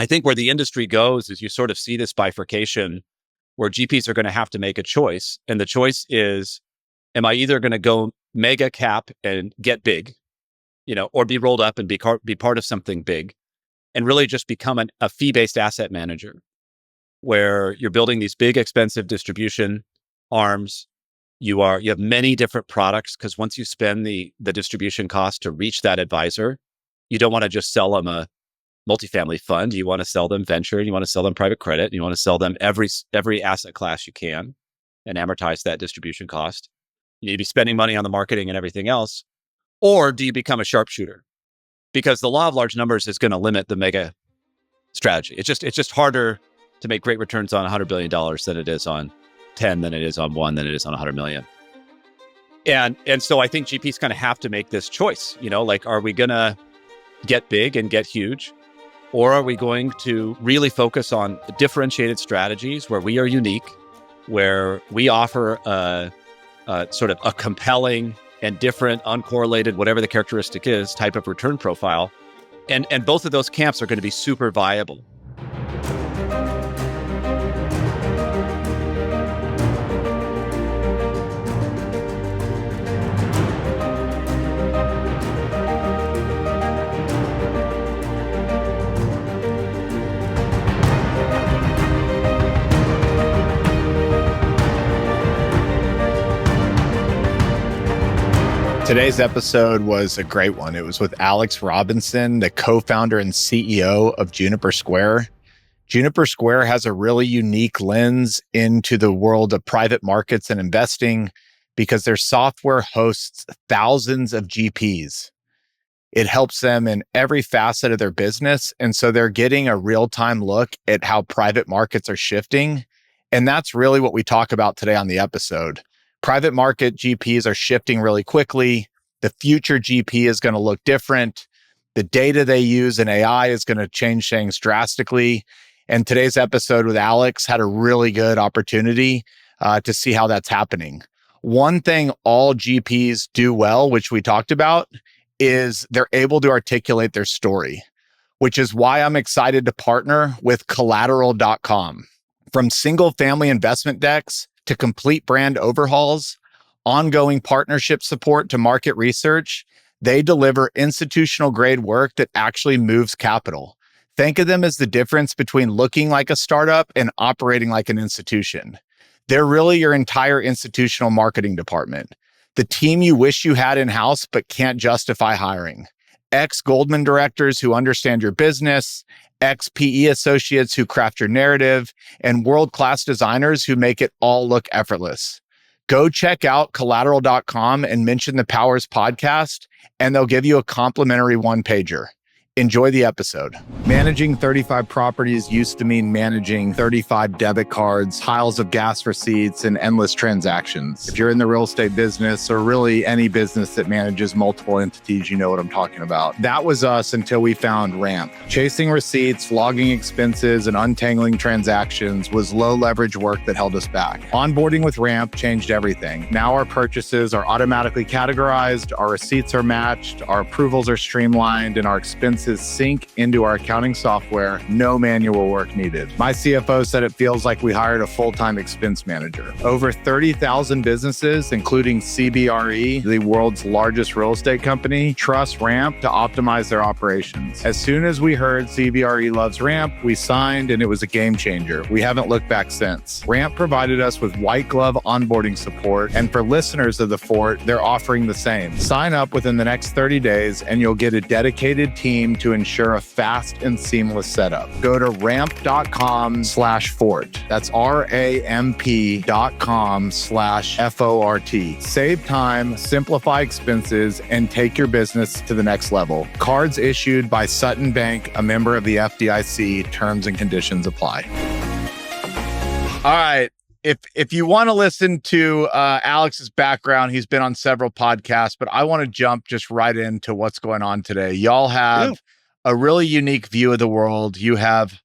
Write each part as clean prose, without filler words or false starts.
I think where the industry goes is you sort of see this bifurcation where GPs are going to have to make a choice. And the choice is, am I either going to go mega cap and get big, or be rolled up and be part of something big and really just become a fee-based asset manager where you're building these big, expensive distribution arms. You have many different products because once you spend the distribution cost to reach that advisor, you don't want to just sell them a multifamily fund. You want to sell them venture, you want to sell them private credit, you want to sell them every asset class you can and amortize that distribution cost. You need to be spending money on the marketing and everything else. Or do you become a sharpshooter? Because the law of large numbers is going to limit the mega strategy. It's just harder to make great returns on $100 billion than it is on 10, than it is on 1, than it is on 100 million. And so I think GPs kind of have to make this choice, are we going to get big and get huge? Or are we going to really focus on differentiated strategies where we are unique, where we offer a sort of a compelling and different, uncorrelated, whatever the characteristic is, type of return profile? And both of those camps are going to be super viable. Today's episode was a great one. It was with Alex Robinson, the co-founder and CEO of Juniper Square. Juniper Square has a really unique lens into the world of private markets and investing because their software hosts thousands of GPs. It helps them in every facet of their business. And so they're getting a real-time look at how private markets are shifting. And that's really what we talk about today on the episode. Private market GPs are shifting really quickly. The future GP is going to look different. The data they use in AI is going to change things drastically. And today's episode with Alex had a really good opportunity to see how that's happening. One thing all GPs do well, which we talked about, is they're able to articulate their story, which is why I'm excited to partner with collateral.com. From single family investment decks to complete brand overhauls, ongoing partnership support to market research, they deliver institutional grade work that actually moves capital. Think of them as the difference between looking like a startup and operating like an institution. They're really your entire institutional marketing department, the team you wish you had in-house but can't justify hiring. Ex-Goldman directors who understand your business, ex-PE associates who craft your narrative, and world-class designers who make it all look effortless. Go check out collateral.com and mention the Powers podcast, and they'll give you a complimentary one-pager. Enjoy the episode. Managing 35 properties used to mean managing 35 debit cards, piles of gas receipts, and endless transactions. If you're in the real estate business or really any business that manages multiple entities, you know what I'm talking about. That was us until we found Ramp. Chasing receipts, logging expenses, and untangling transactions was low leverage work that held us back. Onboarding with Ramp changed everything. Now our purchases are automatically categorized, our receipts are matched, our approvals are streamlined, and our expenses sync into our accounting software. No manual work needed. My CFO said it feels like we hired a full-time expense manager. Over 30,000 businesses, including CBRE, the world's largest real estate company, trust Ramp to optimize their operations. As soon as we heard CBRE loves Ramp, we signed and it was a game changer. We haven't looked back since. Ramp provided us with white glove onboarding support, and for listeners of The Fort, they're offering the same. Sign up within the next 30 days and you'll get a dedicated team to ensure a fast and seamless setup. Go to ramp.com/fort. That's RAMP.com/FORT. Save time, simplify expenses, and take your business to the next level. Cards issued by Sutton Bank, a member of the FDIC. Terms and conditions apply. All right. If you want to listen to Alex's background, he's been on several podcasts, but I want to jump just right into what's going on today. Y'all have a really unique view of the world. You have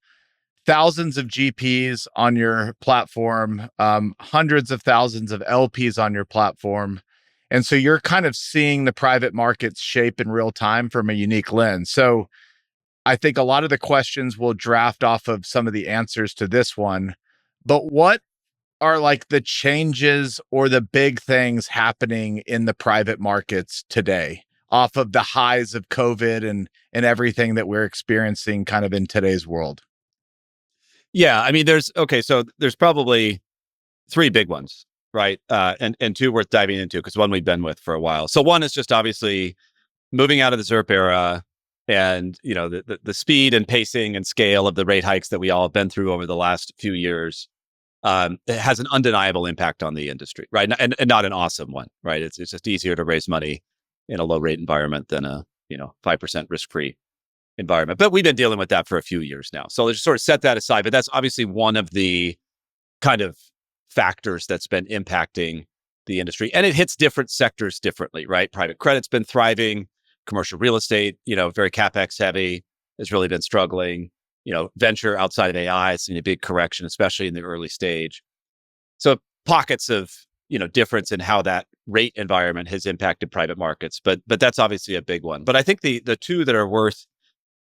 thousands of GPs on your platform, hundreds of thousands of LPs on your platform. And so you're kind of seeing the private markets shape in real time from a unique lens. So I think a lot of the questions will draft off of some of the answers to this one. But what are like the changes or the big things happening in the private markets today off of the highs of COVID and everything that we're experiencing kind of in today's world? Yeah, I mean, so there's probably three big ones, right? And two worth diving into because one we've been with for a while. So one is just obviously moving out of the ZERP era, and the speed and pacing and scale of the rate hikes that we all have been through over the last few years. It has an undeniable impact on the industry, right? And not an awesome one, right? It's just easier to raise money in a low rate environment than a 5% risk free environment. But we've been dealing with that for a few years now. So let's sort of set that aside. But that's obviously one of the kind of factors that's been impacting the industry. And it hits different sectors differently, right? Private credit's been thriving. Commercial real estate, very CapEx heavy, has really been struggling. Venture outside of AI has seen a big correction, especially in the early stage. So pockets of, difference in how that rate environment has impacted private markets. But that's obviously a big one. But I think the two that are worth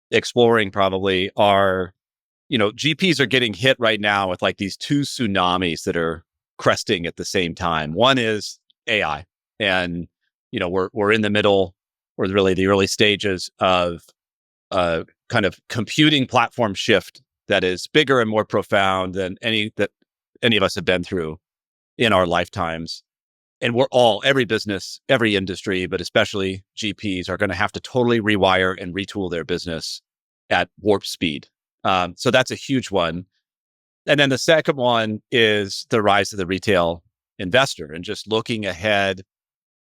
exploring probably are, GPs are getting hit right now with like these two tsunamis that are cresting at the same time. One is AI, and we're in the middle, or really the early stages of a kind of computing platform shift that is bigger and more profound than any of us have been through in our lifetimes. And every business, every industry, but especially GPs, are going to have to totally rewire and retool their business at warp speed. So that's a huge one. And then the second one is the rise of the retail investor, and just looking ahead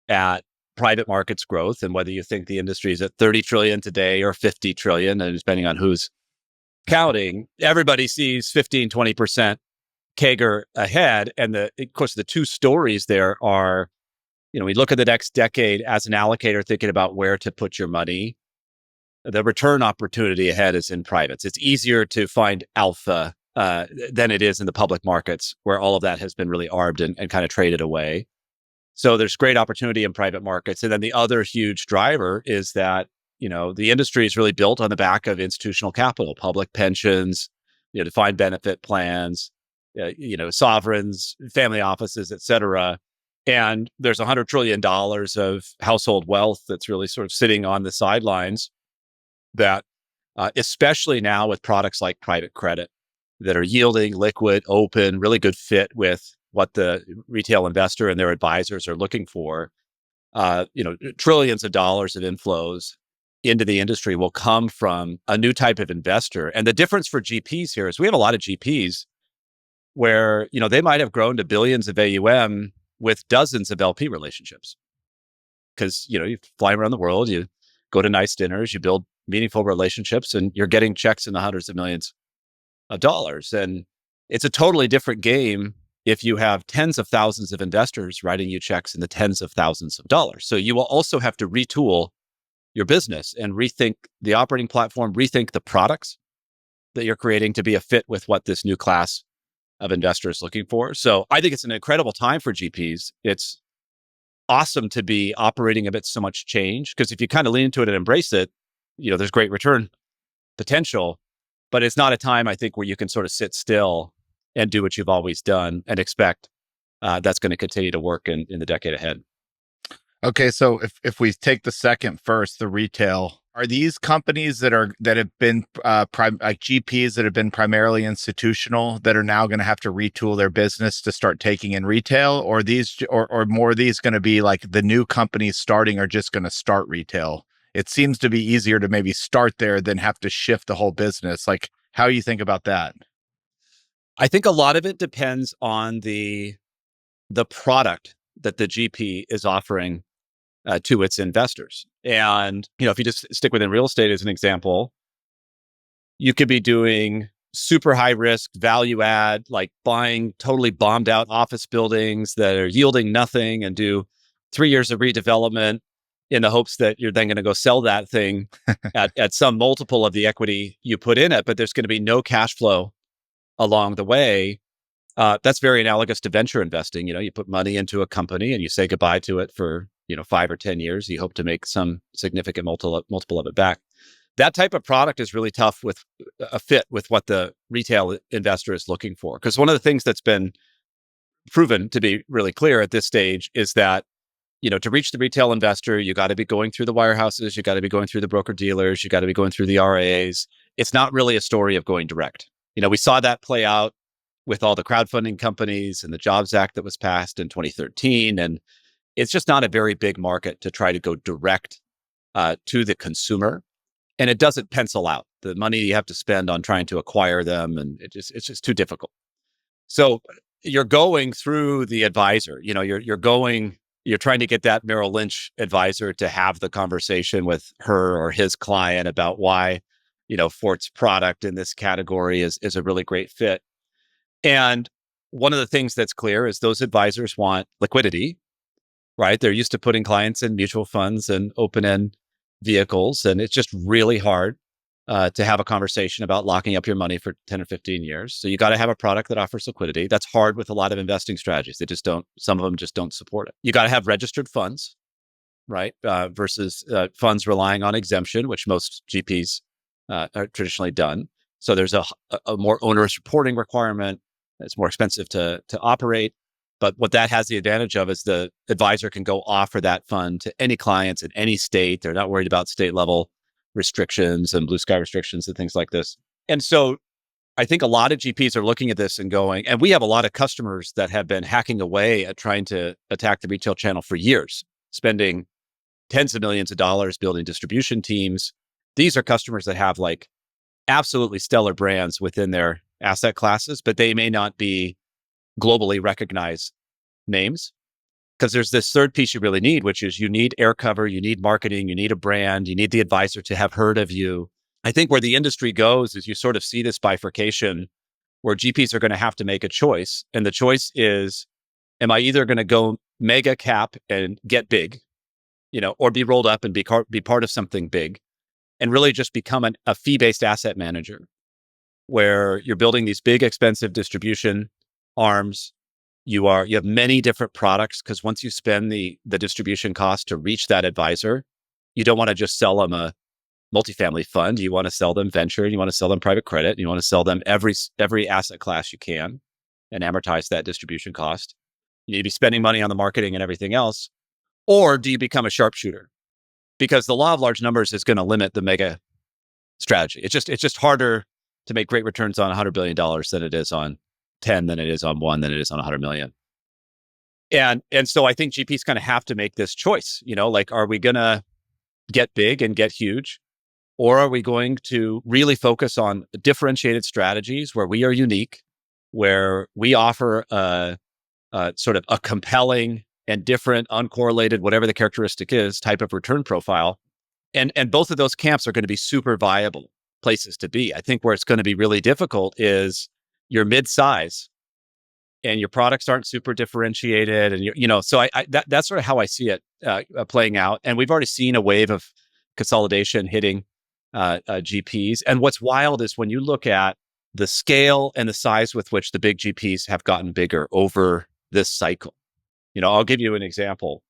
at private markets growth, and whether you think the industry is at 30 trillion today or 50 trillion, and depending on who's counting, everybody sees 15-20% CAGR ahead. And of course, the two stories there are, we look at the next decade as an allocator thinking about where to put your money. The return opportunity ahead is in privates. It's easier to find alpha than it is in the public markets, where all of that has been really arbed and kind of traded away. So there's great opportunity in private markets. And then the other huge driver is that, the industry is really built on the back of institutional capital, public pensions, defined benefit plans, sovereigns, family offices, et cetera. And there's $100 trillion of household wealth that's really sort of sitting on the sidelines that, especially now with products like private credit that are yielding, liquid, open, really good fit with what the retail investor and their advisors are looking for. Trillions of dollars of inflows into the industry will come from a new type of investor. And the difference for GPs here is we have a lot of GPs where, they might have grown to billions of AUM with dozens of LP relationships. Because, you fly around the world, you go to nice dinners, you build meaningful relationships, and you're getting checks in the hundreds of millions of dollars. And it's a totally different game if you have tens of thousands of investors writing you checks in the tens of thousands of dollars. So you will also have to retool your business and rethink the operating platform, rethink the products that you're creating to be a fit with what this new class of investors is looking for. So I think it's an incredible time for GPs. It's awesome to be operating amidst so much change, because if you kind of lean into it and embrace it, there's great return potential. But it's not a time, I think, where you can sort of sit still and do what you've always done and expect that's going to continue to work in the decade ahead. Okay, so if we take the second first, the retail, are these companies that have been like GPs that have been primarily institutional that are now going to have to retool their business to start taking in retail, or more of these going to be like the new companies starting are just going to start retail? It seems to be easier to maybe start there than have to shift the whole business. Like, how do you think about that? I think a lot of it depends on the product that the GP is offering to its investors. And, if you just stick within real estate as an example, you could be doing super high risk value add, like buying totally bombed out office buildings that are yielding nothing, and do 3 years of redevelopment in the hopes that you're then going to go sell that thing at some multiple of the equity you put in it, but there's going to be no cash flow along the way. That's very analogous to venture investing. You put money into a company and you say goodbye to it for 5 or 10 years. You hope to make some significant multiple of it back. that type of product is really tough with a fit with what the retail investor is looking for. Because one of the things that's been proven to be really clear at this stage is that, to reach the retail investor, you got to be going through the wirehouses, you got to be going through the broker dealers, you got to be going through the RIAs. It's not really a story of going direct. We saw that play out with all the crowdfunding companies and the Jobs Act that was passed in 2013. And it's just not a very big market to try to go direct to the consumer. And it doesn't pencil out the money you have to spend on trying to acquire them. And it's just too difficult. So you're going through the advisor, you're trying to get that Merrill Lynch advisor to have the conversation with her or his client about why, Fort's product in this category is a really great fit. And one of the things that's clear is those advisors want liquidity, right? They're used to putting clients in mutual funds and open-end vehicles. And it's just really hard to have a conversation about locking up your money for 10 or 15 years. So you got to have a product that offers liquidity. That's hard with a lot of investing strategies. Some of them just don't support it. You got to have registered funds, right? Versus funds relying on exemption, which most GPs are traditionally done. So there's a more onerous reporting requirement. It's more expensive to operate. But what that has the advantage of is the advisor can go offer that fund to any clients in any state. They're not worried about state level restrictions and blue sky restrictions and things like this. And so I think a lot of GPs are looking at this and going, and we have a lot of customers that have been hacking away at trying to attack the retail channel for years, spending tens of millions of dollars building distribution teams. These are customers that have like absolutely stellar brands within their asset classes, but they may not be globally recognized names. Because there's this third piece you really need, which is you need air cover, you need marketing, you need a brand, you need the advisor to have heard of you. I think where the industry goes is you sort of see this bifurcation where GPs are going to have to make a choice. And the choice is, am I either going to go mega cap and get big, or be rolled up and be part of something big and really just become a fee-based asset manager where you're building these big, expensive distribution arms. You have many different products because once you spend the distribution cost to reach that advisor, you don't want to just sell them a multifamily fund. You want to sell them venture, you want to sell them private credit, you want to sell them every asset class you can and amortize that distribution cost. You need to be spending money on the marketing and everything else. Or do you become a sharpshooter? Because the law of large numbers is going to limit the mega strategy. It's just harder to make great returns on $100 billion than it is on 10, than it is on 1, than it is on 100 million. And so I think GPs kind of have to make this choice, are we going to get big and get huge? Or are we going to really focus on differentiated strategies where we are unique, where we offer a sort of a compelling and different, uncorrelated, whatever the characteristic is, type of return profile? And both of those camps are going to be super viable places to be. I think where it's going to be really difficult is you're mid-size and your products aren't super differentiated. And, so that's sort of how I see it playing out. And we've already seen a wave of consolidation hitting GPs. And what's wild is when you look at the scale and the size with which the big GPs have gotten bigger over this cycle. I'll give you an example.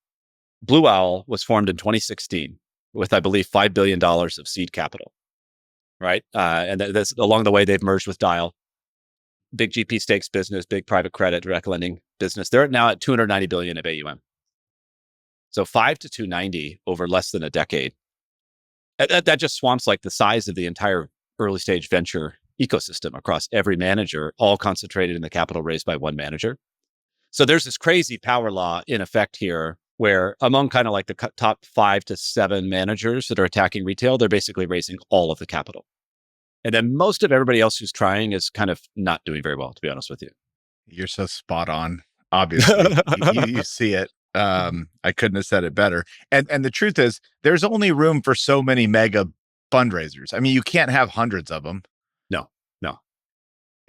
Blue Owl was formed in 2016 with, I believe, $5 billion of seed capital, right? And that's along the way, they've merged with Dial. Big GP stakes business, big private credit, direct lending business. They're now at 290 billion of AUM. So 5 to 290 over less than a decade. That just swamps like the size of the entire early stage venture ecosystem across every manager, all concentrated in the capital raised by one manager. So there's this crazy power law in effect here where among kind of like the top 5 to 7 managers that are attacking retail, they're basically raising all of the capital. And then most of everybody else who's trying is kind of not doing very well, to be honest with you. You're so spot on. Obviously, you see it. I couldn't have said it better. And the truth is, there's only room for so many mega fundraisers. I mean, you can't have hundreds of them. No.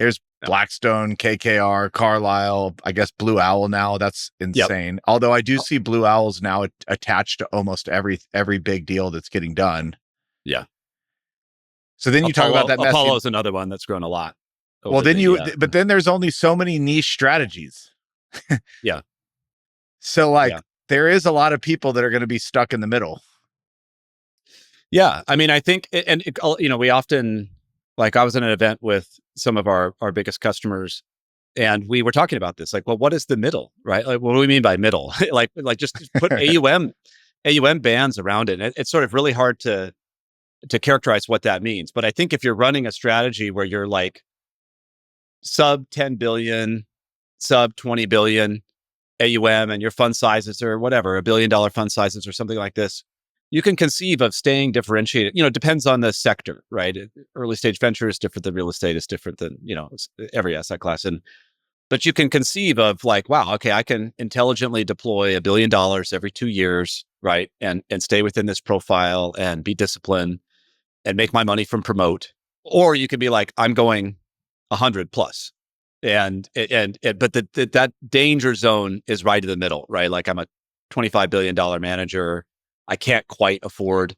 There's Blackstone, KKR, Carlyle, I guess Blue Owl now. That's insane. Yep. Although I do see Blue Owls now attached to almost every big deal that's getting done. Yeah. So then you talk about that. Apollo is another one that's grown a lot. Well, then but then there's only so many niche strategies. Yeah. So there is a lot of people that are going to be stuck in the middle. Yeah, I mean, I think, we often, like, I was in an event with some of our biggest customers, and we were talking about this, like, well, what is the middle, right? Like, what do we mean by middle? like just put AUM bands around it. It's sort of really hard to characterize what that means. But I think if you're running a strategy where you're like sub 10 billion, sub 20 billion AUM, and your fund sizes are whatever, $1 billion fund sizes or something like this, you can conceive of staying differentiated. It depends on the sector, right? Early stage venture is different than real estate, is different than, every asset class. But you can conceive of like, wow, okay, I can intelligently deploy $1 billion every 2 years, right? And stay within this profile and be disciplined and make my money from promote. Or you could be like, I'm going 100 plus. But that danger zone is right in the middle, right? Like, I'm a $25 billion manager. I can't quite afford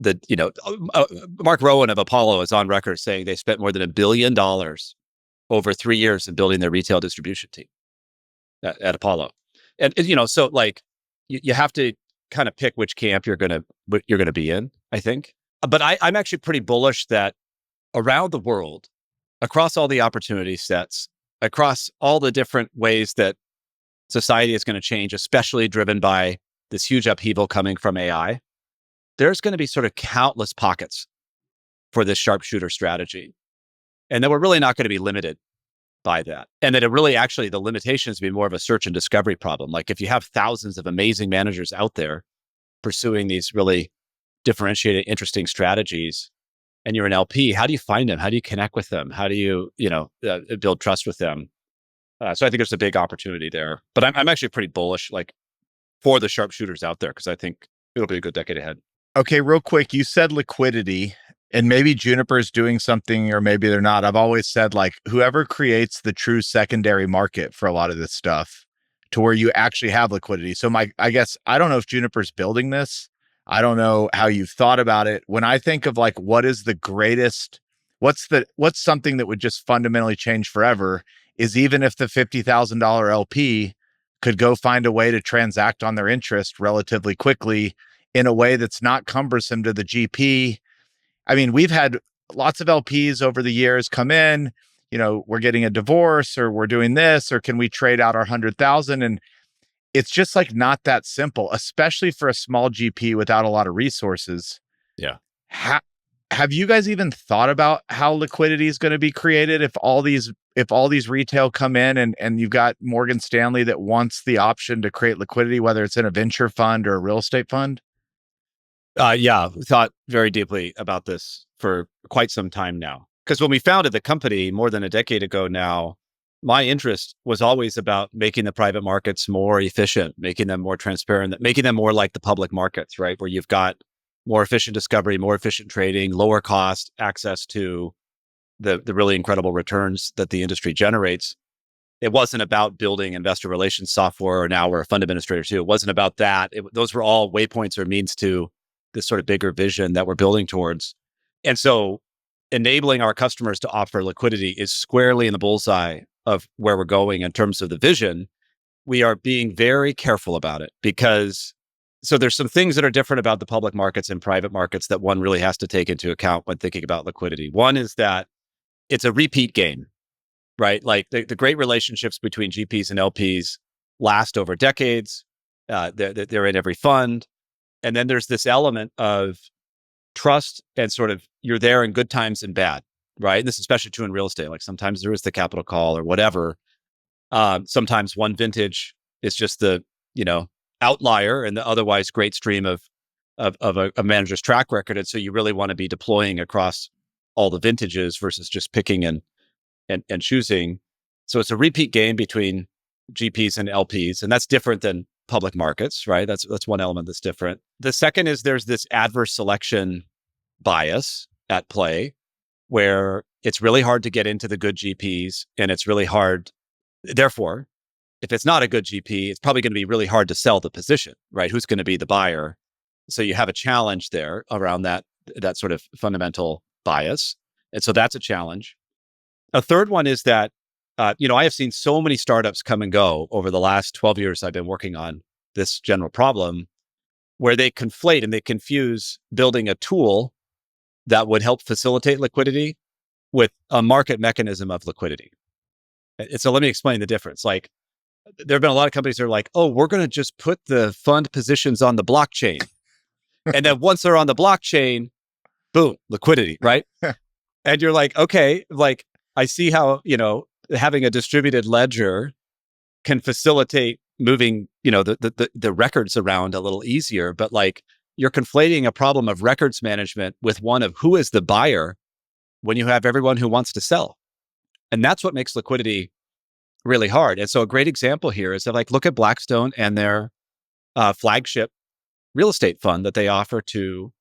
Mark Rowan of Apollo is on record saying they spent more than $1 billion over 3 years in building their retail distribution team at Apollo. And so like you have to kind of pick which camp you're going to be in, I think. But I'm actually pretty bullish that around the world, across all the opportunity sets, across all the different ways that society is going to change, especially driven by this huge upheaval coming from AI, there's going to be sort of countless pockets for this sharpshooter strategy. And that we're really not going to be limited by that. And that it really actually, the limitations be more of a search and discovery problem. Like, if you have thousands of amazing managers out there pursuing these really differentiated, interesting strategies, and you're an LP, how do you find them? How do you connect with them? How do you, build trust with them? So I think there's a big opportunity there. But I'm actually pretty bullish, like, for the sharpshooters out there, because I think it'll be a good decade ahead. Okay, real quick, you said liquidity, and maybe Juniper is doing something, or maybe they're not. I've always said, like, whoever creates the true secondary market for a lot of this stuff to where you actually have liquidity. So I guess, I don't know if Juniper's building this. I don't know how you've thought about it. When I think of like, what is the greatest, what's something that would just fundamentally change forever, is even if the $50,000 LP could go find a way to transact on their interest relatively quickly in a way that's not cumbersome to the GP. I mean, we've had lots of LPs over the years come in, we're getting a divorce, or we're doing this, or can we trade out our 100,000? And it's just like not that simple, especially for a small GP without a lot of resources. Yeah. Have you guys even thought about how liquidity is going to be created if all these retail come in, and you've got Morgan Stanley that wants the option to create liquidity, whether it's in a venture fund or a real estate fund? Yeah, we thought very deeply about this for quite some time now. Because when we founded the company more than a decade ago now, my interest was always about making the private markets more efficient, making them more transparent, making them more like the public markets, right? Where you've got more efficient discovery, more efficient trading, lower cost, access to the really incredible returns that the industry generates. It wasn't about building investor relations software, or now we're a fund administrator too. It wasn't about that. Those were all waypoints or means to this sort of bigger vision that we're building towards. And so enabling our customers to offer liquidity is squarely in the bullseye of where we're going in terms of the vision. We are being very careful about it, because there's some things that are different about the public markets and private markets that one really has to take into account when thinking about liquidity. One is that it's a repeat game, right? Like, the great relationships between GPs and LPs last over decades. They're in every fund. And then there's this element of trust, and sort of, you're there in good times and bad, right? And this is especially true in real estate. Like, sometimes there is the capital call or whatever. Sometimes one vintage is just the, outlier and the otherwise great stream of a manager's track record. And so you really want to be deploying across all the vintages versus just picking and choosing. So it's a repeat game between GPs and LPs, and that's different than public markets, right? That's one element that's different. The second is there's this adverse selection bias at play, where it's really hard to get into the good GPs, and it's really hard. Therefore, if it's not a good GP, it's probably going to be really hard to sell the position, right? Who's going to be the buyer? So you have a challenge there around that sort of fundamental bias. And so that's a challenge. A third one is that, I have seen so many startups come and go over the last 12 years I've been working on this general problem. where they conflate and they confuse building a tool that would help facilitate liquidity with a market mechanism of liquidity. And so let me explain the difference. Like, there have been a lot of companies that are like, oh, we're going to just put the fund positions on the blockchain. And then once they're on the blockchain, boom, liquidity, right? And you're like, okay, like, I see how, having a distributed ledger can facilitate moving, the records around a little easier. But like, you're conflating a problem of records management with one of who is the buyer when you have everyone who wants to sell. And that's what makes liquidity really hard. And so a great example here is that, like, look at Blackstone and their flagship real estate fund that they offer to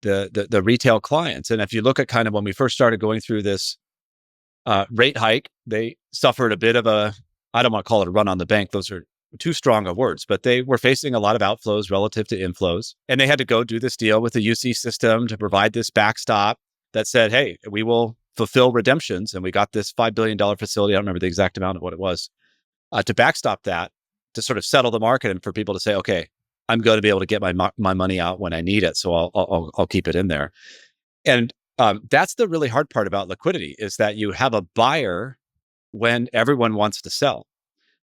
the retail clients. And if you look at kind of when we first started going through this rate hike, they suffered a bit of I don't want to call it a run on the bank. Those are too strong of words, but they were facing a lot of outflows relative to inflows. And they had to go do this deal with the UC system to provide this backstop that said, hey, we will fulfill redemptions. And we got this $5 billion facility. I don't remember the exact amount of what it was, to backstop that, to sort of settle the market and for people to say, okay, I'm going to be able to get my money out when I need it. So I'll keep it in there. And that's the really hard part about liquidity, is that you have a buyer when everyone wants to sell.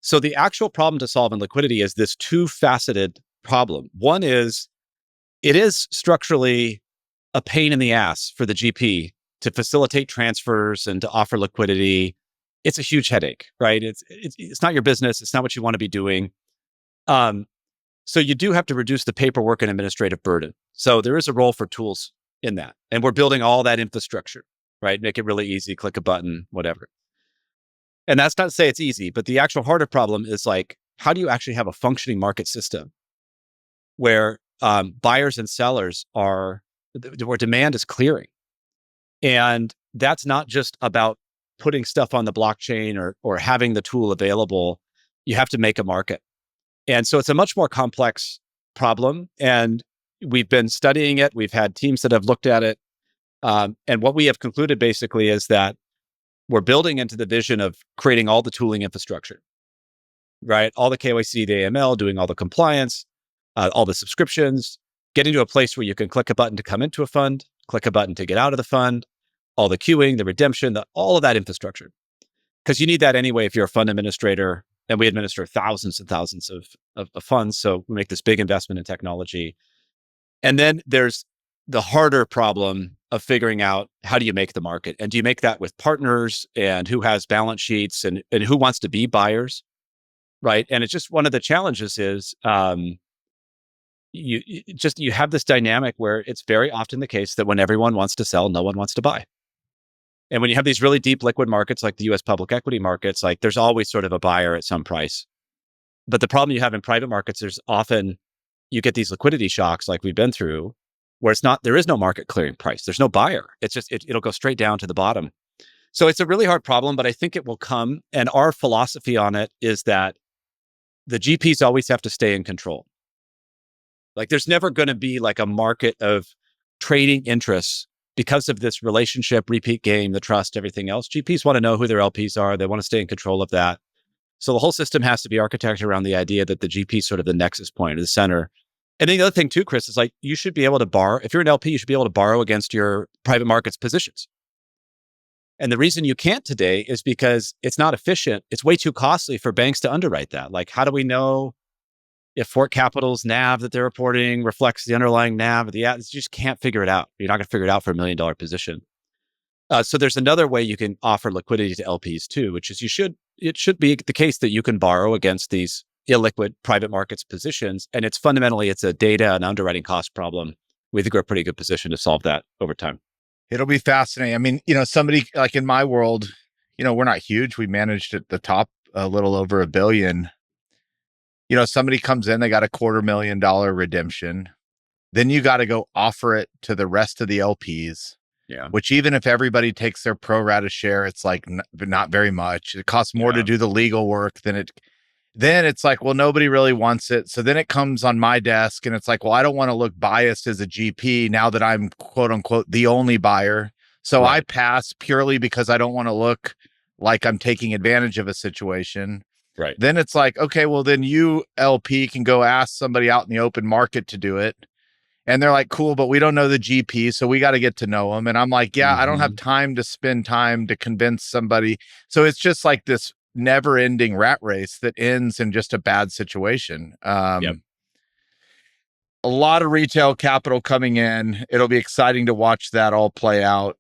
So the actual problem to solve in liquidity is this two-faceted problem. One is, it is structurally a pain in the ass for the GP to facilitate transfers and to offer liquidity. It's a huge headache, right? It's not your business. It's not what you want to be doing. So you do have to reduce the paperwork and administrative burden. So there is a role for tools in that. And we're building all that infrastructure, right? Make it really easy, click a button, whatever. And that's not to say it's easy, but the actual harder problem is, like, how do you actually have a functioning market system where buyers and sellers where demand is clearing? And that's not just about putting stuff on the blockchain or having the tool available. You have to make a market. And so it's a much more complex problem. And we've been studying it. We've had teams that have looked at it. And what we have concluded basically is that we're building into the vision of creating all the tooling infrastructure, right? All the KYC, the AML, doing all the compliance, all the subscriptions, getting to a place where you can click a button to come into a fund, click a button to get out of the fund, all the queuing, the redemption, all of that infrastructure. Because you need that anyway if you're a fund administrator, and we administer thousands and thousands of funds. So we make this big investment in technology. And then there's the harder problem of figuring out, how do you make the market? And do you make that with partners, and who has balance sheets, and who wants to be buyers, right? And it's just one of the challenges is you have this dynamic where it's very often the case that when everyone wants to sell, no one wants to buy. And when you have these really deep liquid markets like the US public equity markets, like, there's always sort of a buyer at some price. But the problem you have in private markets, there's often, you get these liquidity shocks like we've been through, where there is no market clearing price. There's no buyer. It's just, it'll go straight down to the bottom. So it's a really hard problem, but I think it will come. And our philosophy on it is that the GPs always have to stay in control. Like, there's never going to be like a market of trading interests because of this relationship, repeat game, the trust, everything else. GPs want to know who their LPs are. They want to stay in control of that. So the whole system has to be architected around the idea that the GP is sort of the nexus point, or the center. And then the other thing too, Chris, is like, you should be able to borrow. If you're an LP, you should be able to borrow against your private markets positions. And the reason you can't today is because it's not efficient. It's way too costly for banks to underwrite that. Like, how do we know if Fort Capital's NAV that they're reporting reflects the underlying NAV of the you just can't figure it out. You're not going to figure it out for $1 million position. So there's another way you can offer liquidity to LPs too, which is it should be the case that you can borrow against these illiquid private markets positions. And it's a data and underwriting cost problem. We think we're a pretty good position to solve that over time. It'll be fascinating. I mean, somebody like in my world, we're not huge. We managed at the top a little over $1 billion. Somebody comes in, they got a $250,000 redemption. Then you got to go offer it to the rest of the LPs. Yeah. Which, even if everybody takes their pro rata share, it's like not very much. It costs more to do the legal work then it's like, well, nobody really wants it. So then it comes on my desk and it's like, well, I don't want to look biased as a GP now that I'm quote unquote the only buyer. So I pass purely because I don't want to look like I'm taking advantage of a situation. Right. Then it's like, okay, well, then you, LP, can go ask somebody out in the open market to do it. And they're like, cool, but we don't know the GP, so we got to get to know them. And I'm like, yeah, I don't have time to spend time to convince somebody. So it's just like this never ending rat race that ends in just a bad situation. Yep. A lot of retail capital coming in. It'll be exciting to watch that all play out.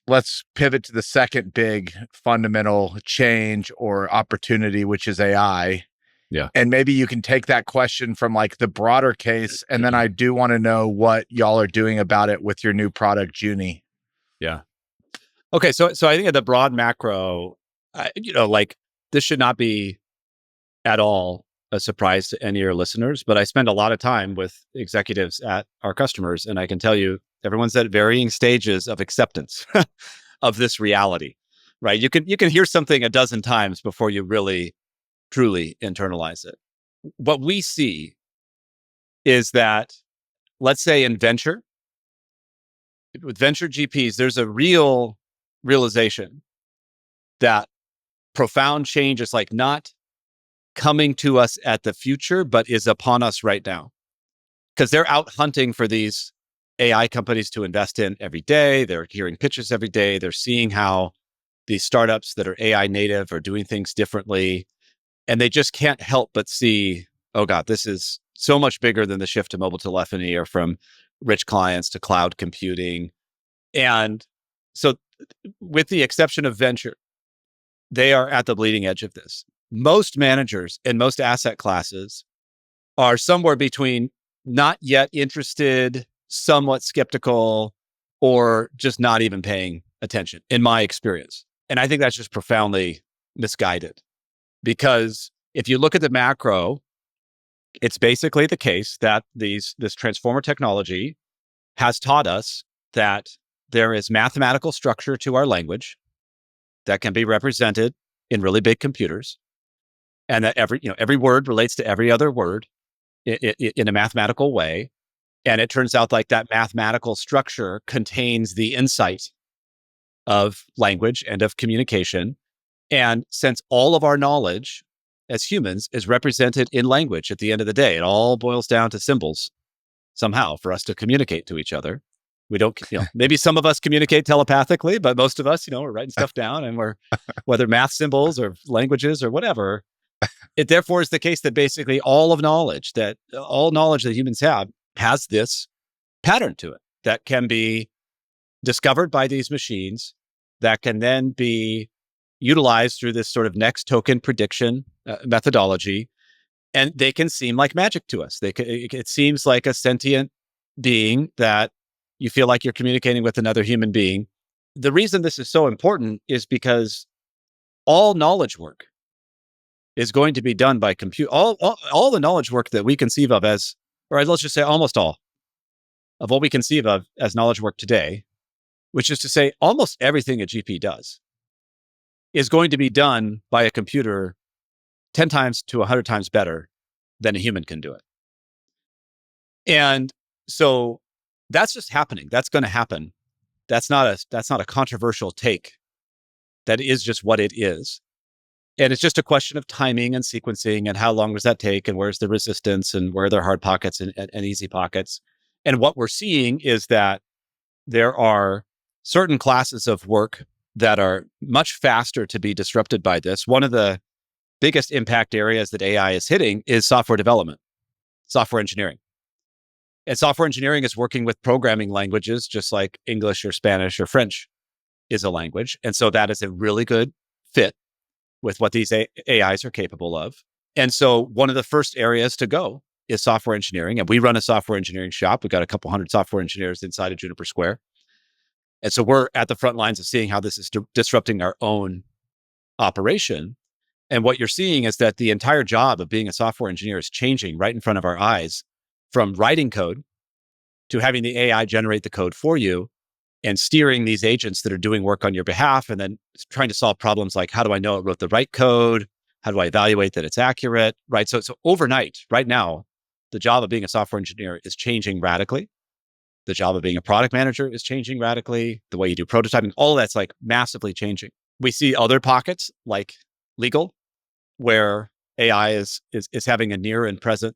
Let's pivot to the second big fundamental change or opportunity, which is AI. Yeah. And maybe you can take that question from like the broader case. And then I do want to know what y'all are doing about it with your new product, Junie. Yeah. Okay. So I think at the broad macro, like this should not be at all a surprise to any of your listeners, but I spend a lot of time with executives at our customers, and I can tell you everyone's at varying stages of acceptance of this reality, right? You can hear something a dozen times before you really truly internalize it. What we see is that, let's say with venture GPs, there's a real realization that profound change is like not coming to us at the future, but is upon us right now. Because they're out hunting for these AI companies to invest in every day. They're hearing pitches every day. They're seeing how these startups that are AI native are doing things differently. And they just can't help but see, oh God, this is so much bigger than the shift to mobile telephony or from rich clients to cloud computing. And so with the exception of venture, they are at the bleeding edge of this. Most managers in most asset classes are somewhere between not yet interested, somewhat skeptical, or just not even paying attention, in my experience. And I think that's just profoundly misguided. Because if you look at the macro, it's basically the case that this transformer technology has taught us that there is mathematical structure to our language that can be represented in really big computers, and that every word relates to every other word in a mathematical way. And it turns out like that mathematical structure contains the insight of language and of communication. And since all of our knowledge as humans is represented in language at the end of the day, it all boils down to symbols somehow for us to communicate to each other. We don't, maybe some of us communicate telepathically, but most of us, we're writing stuff down, and we're, whether math symbols or languages or whatever, it therefore is the case that basically all knowledge that humans have has this pattern to it that can be discovered by these machines that can then be utilized through this sort of next token prediction methodology. And they can seem like magic to us. It seems like a sentient being that you feel like you're communicating with another human being. The reason this is so important is because all knowledge work is going to be done by compute. All the knowledge work that we conceive of as, or let's just say almost all of what we conceive of as knowledge work today, which is to say almost everything a GP does, is going to be done by a computer 10 times to 100 times better than a human can do it. And so that's just happening. That's going to happen. That's not a controversial take. That is just what it is. And it's just a question of timing and sequencing and how long does that take and where's the resistance and where are there hard pockets and easy pockets. And what we're seeing is that there are certain classes of work that are much faster to be disrupted by this. One of the biggest impact areas that AI is hitting is software development, software engineering. And software engineering is working with programming languages, just like English or Spanish or French is a language. And so that is a really good fit with what these AIs are capable of. And so one of the first areas to go is software engineering. And we run a software engineering shop. We've got a couple hundred software engineers inside of Juniper Square. And so we're at the front lines of seeing how this is disrupting our own operation. And what you're seeing is that the entire job of being a software engineer is changing right in front of our eyes, from writing code to having the AI generate the code for you and steering these agents that are doing work on your behalf, and then trying to solve problems like, how do I know it wrote the right code? How do I evaluate that it's accurate? Right. So overnight, right now, the job of being a software engineer is changing radically. The job of being a product manager is changing radically. The way you do prototyping, all of that's like massively changing. We see other pockets like legal where AI is having a near and present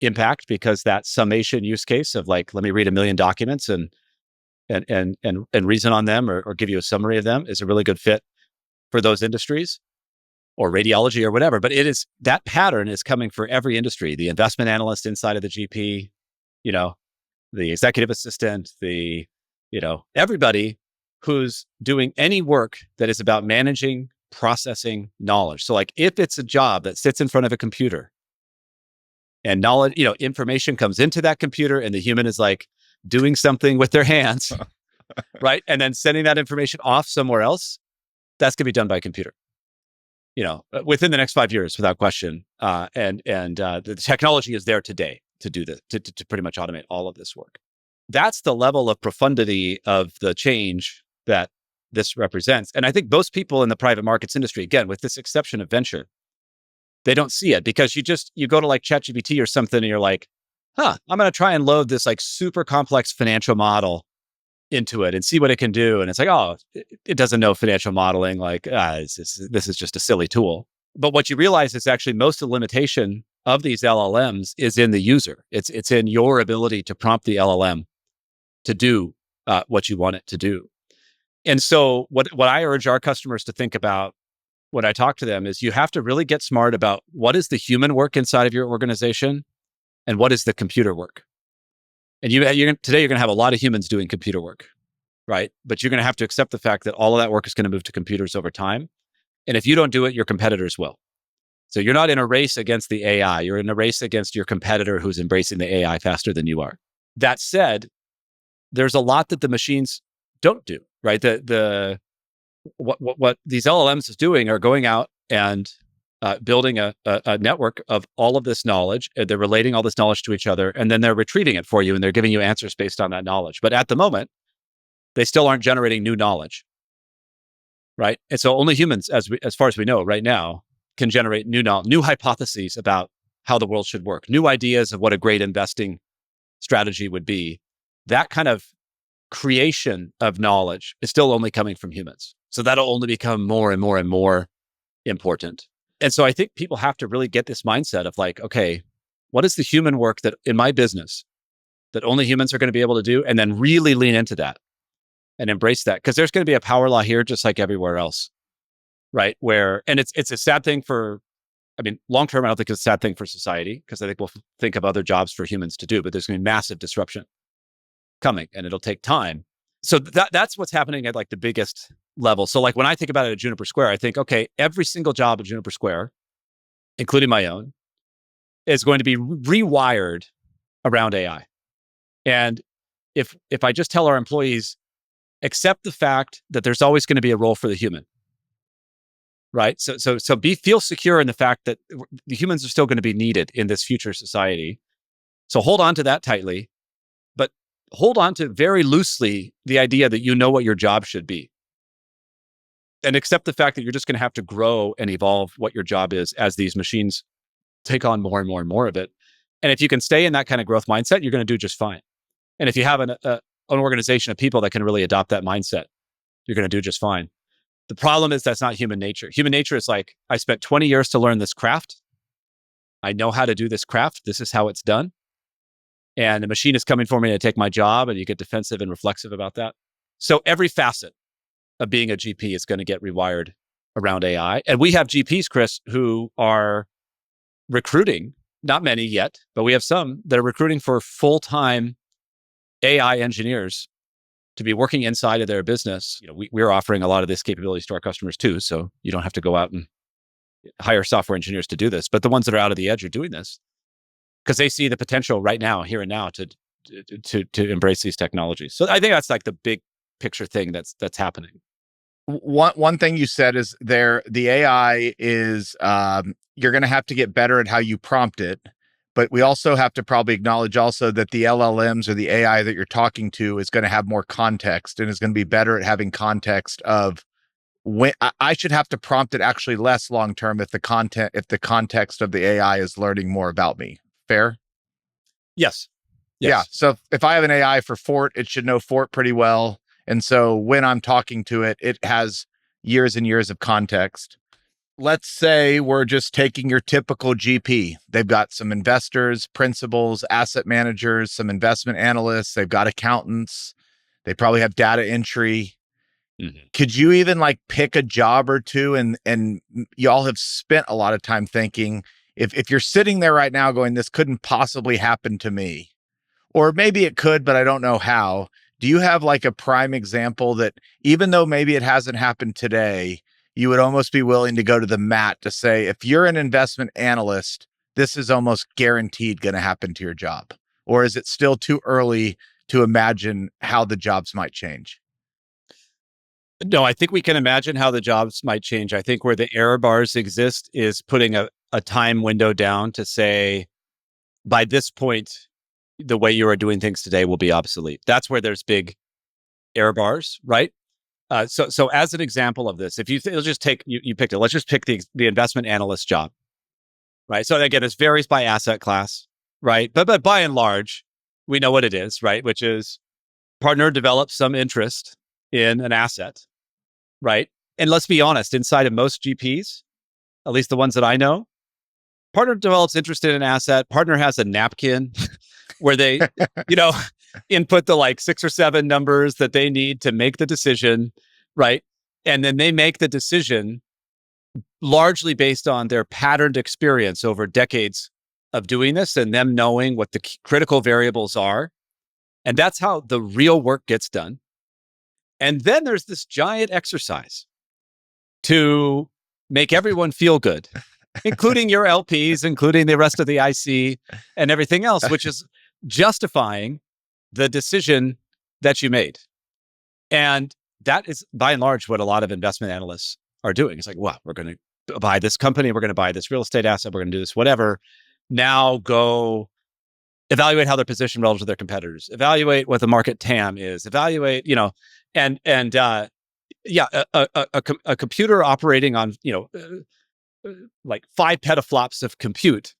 impact, because that summation use case of like, let me read 1 million documents and reason on them, or give you a summary of them, is a really good fit for those industries, or radiology or whatever. But that pattern is coming for every industry: the investment analyst inside of the GP, the executive assistant, everybody who's doing any work that is about managing, processing knowledge. So like, if it's a job that sits in front of a computer and knowledge, information comes into that computer, and the human is like doing something with their hands, right? And then sending that information off somewhere else, that's going to be done by a computer, within the next 5 years, without question. And the technology is there today to do this, to pretty much automate all of this work. That's the level of profundity of the change that this represents. And I think most people in the private markets industry, again, with this exception of venture, they don't see it, because you go to like ChatGPT or something and you're like, I'm going to try and load this like super complex financial model into it and see what it can do. And it's like, oh, it doesn't know financial modeling. Like, this is just a silly tool. But what you realize is actually most of the limitation of these LLMs is in the user. It's in your ability to prompt the LLM to do what you want it to do. And so what I urge our customers to think about when I talk to them is, you have to really get smart about what is the human work inside of your organization and what is the computer work. And today you're going to have a lot of humans doing computer work, right? But you're going to have to accept the fact that all of that work is going to move to computers over time. And if you don't do it, your competitors will. So you're not in a race against the AI. You're in a race against your competitor who's embracing the AI faster than you are. That said, there's a lot that the machines don't do, right? What these LLMs is doing are going out and building a network of all of this knowledge. They're relating all this knowledge to each other, and then they're retrieving it for you, and they're giving you answers based on that knowledge. But at the moment, they still aren't generating new knowledge, right? And so only humans, as far as we know right now, can generate new knowledge, new hypotheses about how the world should work, new ideas of what a great investing strategy would be. That kind of creation of knowledge is still only coming from humans. So that'll only become more and more and more important. And so I think people have to really get this mindset of like, okay, what is the human work that in my business that only humans are going to be able to do? And then really lean into that and embrace that. Because there's going to be a power law here, just like everywhere else, right? And it's a sad thing long term, I don't think it's a sad thing for society, because I think we'll think of other jobs for humans to do, but there's going to be massive disruption coming, and it'll take time. So that's what's happening at like the biggest level. So like when I think about it at Juniper Square, I think, okay, every single job at Juniper Square, including my own, is going to be rewired around AI. And if I just tell our employees, accept the fact that there's always going to be a role for the human, right? So feel secure in the fact that the humans are still going to be needed in this future society. So hold on to that tightly, but hold on to very loosely the idea that you know what your job should be. And accept the fact that you're just going to have to grow and evolve what your job is as these machines take on more and more and more of it. And if you can stay in that kind of growth mindset, you're going to do just fine. And if you have an organization of people that can really adopt that mindset, you're going to do just fine. The problem is that's not human nature. Human nature is like, I spent 20 years to learn this craft. I know how to do this craft. This is how it's done. And the machine is coming for me to take my job, and you get defensive and reflexive about that. So every facet of being a GP is going to get rewired around AI. And we have GPs, Chris, who are recruiting, not many yet, but we have some that are recruiting for full-time AI engineers to be working inside of their business. We're offering a lot of this capabilities to our customers too. So you don't have to go out and hire software engineers to do this, but the ones that are out of the edge are doing this because they see the potential right now, here and now, to embrace these technologies. So I think that's like the big picture thing that's happening. One thing you said is the AI is you're going to have to get better at how you prompt it, but we also have to probably acknowledge also that the LLMs or the AI that you're talking to is going to have more context and is going to be better at having context of when I should have to prompt it actually less long term if the context of the AI is learning more about me. Fair? Yes. Yeah. So if I have an AI for Fort, it should know Fort pretty well. And so when I'm talking to it, it has years and years of context. let's say we're just taking your typical GP. They've got some investors, principals, asset managers, some investment analysts. They've got accountants. They probably have data entry. Mhm. Could you even like pick a job or two, and y'all have spent a lot of time thinking, if you're sitting there right now going, this couldn't possibly happen to me, or maybe it could, but I don't know how. Do you have like a prime example that even though maybe it hasn't happened today, you would almost be willing to go to the mat to say, if you're an investment analyst, this is almost guaranteed going to happen to your job? Or is it still too early to imagine how the jobs might change? No, I think we can imagine how the jobs might change. I think where the error bars exist is putting a time window down to say, by this point, the way you are doing things today will be obsolete. That's where there's big error bars, right? So as an example of this, if let's just take you picked it. Let's just pick the investment analyst job, right? So again, this varies by asset class, right? But by and large, we know what it is, right? Which is partner develops some interest in an asset, right? And let's be honest, inside of most GPs, at least the ones that I know, partner develops interest in an asset. Partner has a napkin where they, you know, input the like 6 or 7 numbers that they need to make the decision, right? And then they make the decision largely based on their patterned experience over decades of doing this and them knowing what the critical variables are. And that's how the real work gets done. And then there's this giant exercise to make everyone feel good, including your LPs, including the rest of the IC and everything else, which is justifying the decision that you made. And that is by and large what a lot of investment analysts are doing. It's like, well, we're going to buy this company, we're going to buy this real estate asset, we're going to do this, whatever. Now go evaluate how they're positioned relative to their competitors, evaluate what the market TAM is, evaluate, and yeah, a computer operating on, like 5 petaflops of compute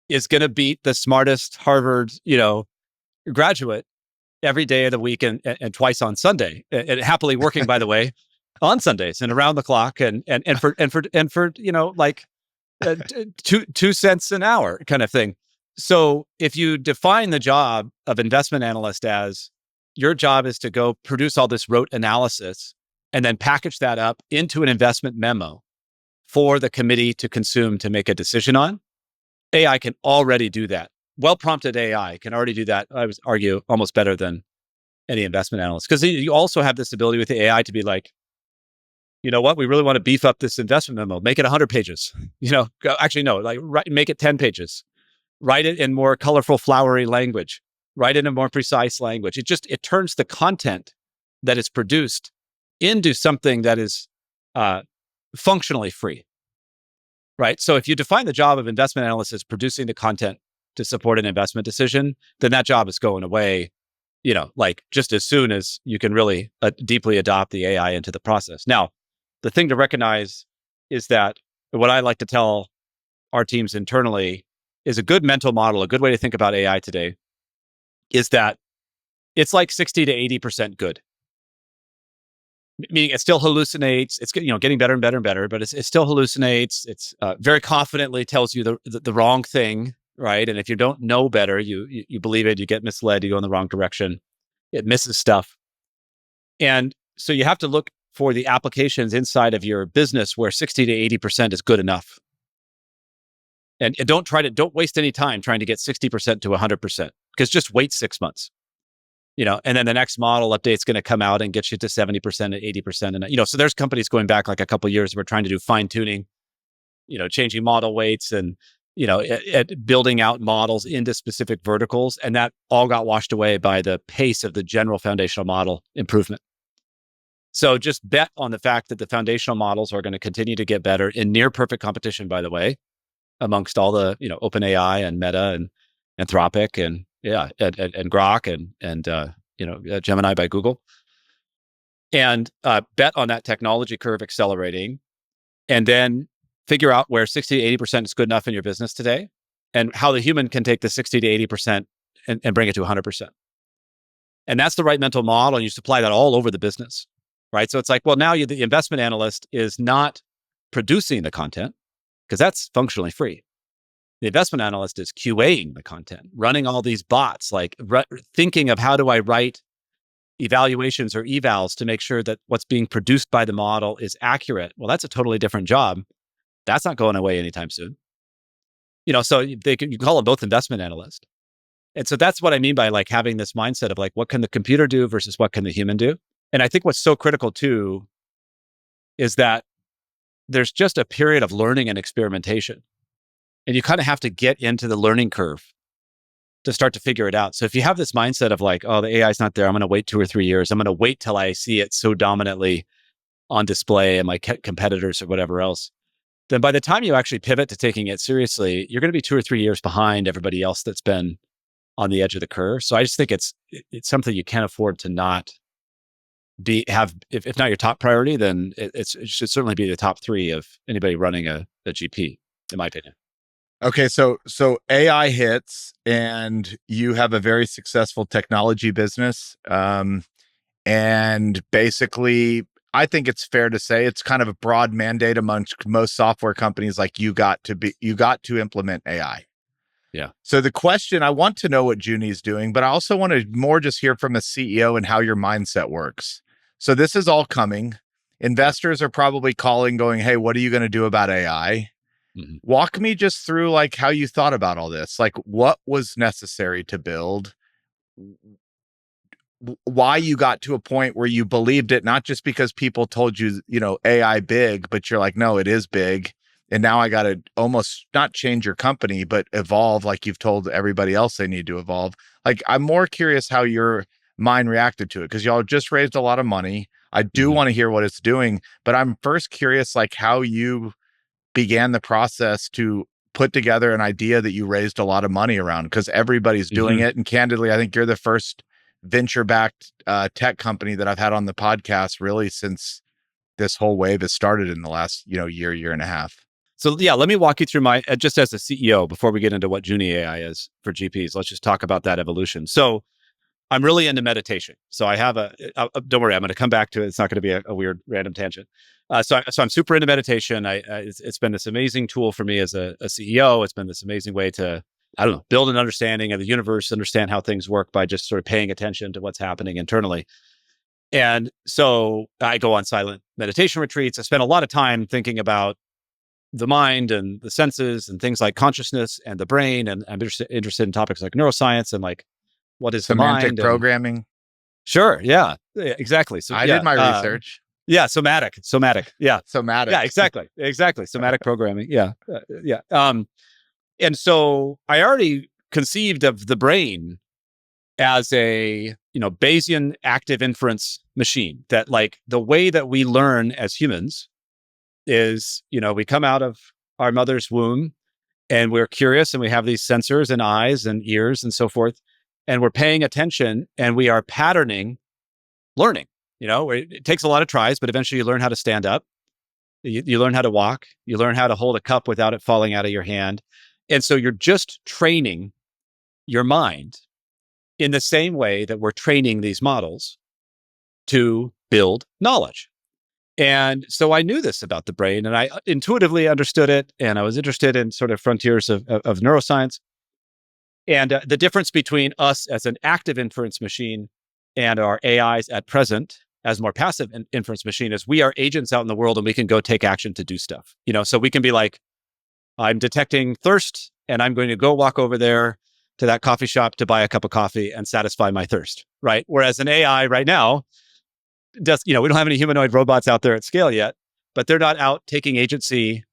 is going to beat the smartest Harvard, graduate every day of the week and twice on Sunday, and happily working, by the way, on Sundays and around the clock, and for like 2 cents an hour kind of thing. So if you define the job of investment analyst as your job is to go produce all this rote analysis and then package that up into an investment memo for the committee to consume to make a decision on, AI can already do that. Well-prompted AI can already do that, I would argue, almost better than any investment analyst. Because you also have this ability with the AI to be like, you know what, we really want to beef up this investment memo, make it 100 pages. Actually, no, like make it 10 pages. Write it in more colorful, flowery language. Write it in more precise language. It turns the content that is produced into something that is functionally free, right? So if you define the job of investment analyst as producing the content to support an investment decision, then that job is going away, like just as soon as you can really deeply adopt the AI into the process. Now, the thing to recognize is that what I like to tell our teams internally is a good mental model, a good way to think about AI today is that it's like 60 to 80% good. Meaning it still hallucinates. It's getting better and better and better, but it still hallucinates. It's very confidently tells you the wrong thing, right? And if you don't know better, you believe it, you get misled, you go in the wrong direction. It misses stuff. And so you have to look for the applications inside of your business where 60 to 80% is good enough. And don't waste any time trying to get 60% to 100%, because just wait 6 months. And then the next model update's going to come out and get you to 70% and 80%. And, so there's companies going back like a couple of years, we're trying to do fine tuning, changing model weights and, building out models into specific verticals. And that all got washed away by the pace of the general foundational model improvement. So just bet on the fact that the foundational models are going to continue to get better in near perfect competition, by the way, amongst all the, OpenAI and Meta and Anthropic and Grok and Gemini by Google, and bet on that technology curve accelerating, and then figure out where 60 to 80% is good enough in your business today, and how the human can take the 60 to 80% and bring it to 100%. And that's the right mental model. And you supply that all over the business, right? So it's like, well, now the investment analyst is not producing the content, because that's functionally free. The investment analyst is QAing the content, running all these bots, like thinking of how do I write evaluations or evals to make sure that what's being produced by the model is accurate. Well, that's a totally different job. That's not going away anytime soon. So you can call them both investment analysts. And so that's what I mean by like having this mindset of like, what can the computer do versus what can the human do? And I think what's so critical too is that there's just a period of learning and experimentation. And you kind of have to get into the learning curve to start to figure it out. So if you have this mindset of like, oh, the AI is not there, I'm going to wait 2 or 3 years. I'm going to wait till I see it so dominantly on display and my competitors or whatever else. Then by the time you actually pivot to taking it seriously, you're going to be 2 or 3 years behind everybody else that's been on the edge of the curve. So I just think it's something you can't afford to not have. If not your top priority, then it should certainly be the top 3 of anybody running a GP, in my opinion. Okay, so AI hits, and you have a very successful technology business, and basically, I think it's fair to say it's kind of a broad mandate amongst most software companies. Like you got to implement AI. Yeah. So the question, I want to know what Junie's doing, but I also want to more just hear from a CEO and how your mindset works. So this is all coming. Investors are probably calling, going, "Hey, what are you going to do about AI?" Mm-hmm. Walk me just through like how you thought about all this. Like what was necessary to build, why you got to a point where you believed it, not just because people told you, AI big, but you're like, no, it is big. And now I got to almost not change your company, but evolve like you've told everybody else they need to evolve. Like, I'm more curious how your mind reacted to it, because y'all just raised a lot of money. I do want to hear what it's doing, but I'm first curious, like how you began the process to put together an idea that you raised a lot of money around, because everybody's doing it. And candidly, I think you're the first venture-backed tech company that I've had on the podcast really since this whole wave has started in the last, year and a half. So yeah, let me walk you through my, just as a CEO, before we get into what JunieAI is for GPs, let's just talk about that evolution. So I'm really into meditation. So I have don't worry, I'm going to come back to it. It's not going to be a weird random tangent. So I'm super into meditation. It's been this amazing tool for me as a CEO. It's been this amazing way to, build an understanding of the universe, understand how things work by just sort of paying attention to what's happening internally. And so I go on silent meditation retreats. I spend a lot of time thinking about the mind and the senses and things like consciousness and the brain. And I'm interested in topics like neuroscience and like, what is semantic programming? Sure. Yeah, exactly. So I did my research. Yeah. Somatic. Yeah. Somatic. Yeah, exactly. Somatic programming. Yeah. Yeah. And so I already conceived of the brain as a, Bayesian active inference machine, that like the way that we learn as humans is, we come out of our mother's womb and we're curious and we have these sensors and eyes and ears and so forth. And we're paying attention and we are patterning learning. It takes a lot of tries, but eventually you learn how to stand up. You learn how to walk. You learn how to hold a cup without it falling out of your hand. And so you're just training your mind in the same way that we're training these models to build knowledge. And so I knew this about the brain and I intuitively understood it. And I was interested in sort of frontiers of neuroscience. And the difference between us as an active inference machine and our AIs at present as more passive inference machine is we are agents out in the world and we can go take action to do stuff. So we can be like, I'm detecting thirst and I'm going to go walk over there to that coffee shop to buy a cup of coffee and satisfy my thirst, right? Whereas an AI right now does, we don't have any humanoid robots out there at scale yet, but they're not out taking agency